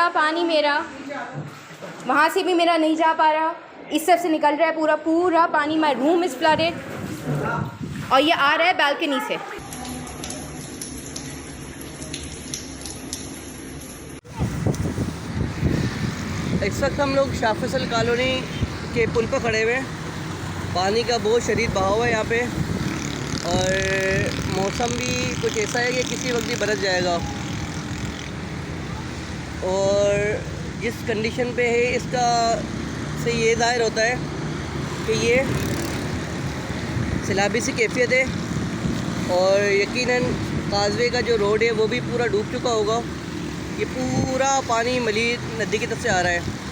पूरा पानी मेरा, वहाँ से भी मेरा नहीं जा पा रहा, इस तरफ से निकल रहा है पूरा पूरा पानी। माई रूम इज़ फ्लडेड और ये आ रहा है बालकनी से। इस वक्त हम लोग शाह फैसल कॉलोनी के पुल पर खड़े हुए हैं। पानी का बहुत शदीद बहाव है यहाँ पे और मौसम भी कुछ ऐसा है कि किसी वक्त भी बरस जाएगा। और जिस कंडीशन पे है इसका से ये ज़ाहिर होता है कि ये सैलाबी सी कैफियत है और यकीनन काज़वे का जो रोड है वो भी पूरा डूब चुका होगा। ये पूरा पानी मली नदी की तरफ से आ रहा है।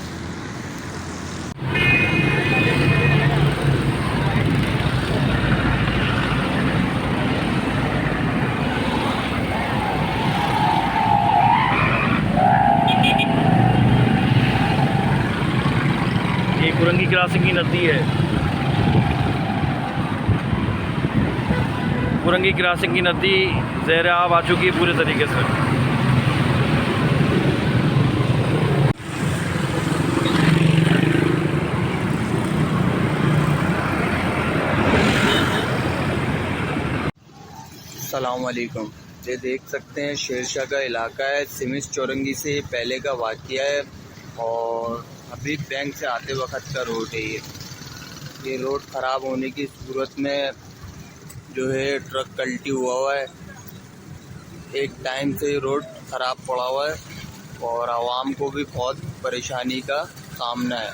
ये कुरंगी क्रॉसिंग की नदी है। कुरंगी क्रॉसिंग की नदी ज़ेर आब आ चुकी है पूरे तरीके से। अस्सलामुअलैकुम। ये देख सकते हैं शेरशाह का इलाका है, सिमिस चौरंगी से पहले का वाक़या है और अभी बैंक से आते वक्त का रोड है। ये रोड ख़राब होने की सूरत में जो है ट्रक पलटी हुआ है। एक टाइम से रोड ख़राब पड़ा हुआ है और आवाम को भी बहुत परेशानी का सामना है।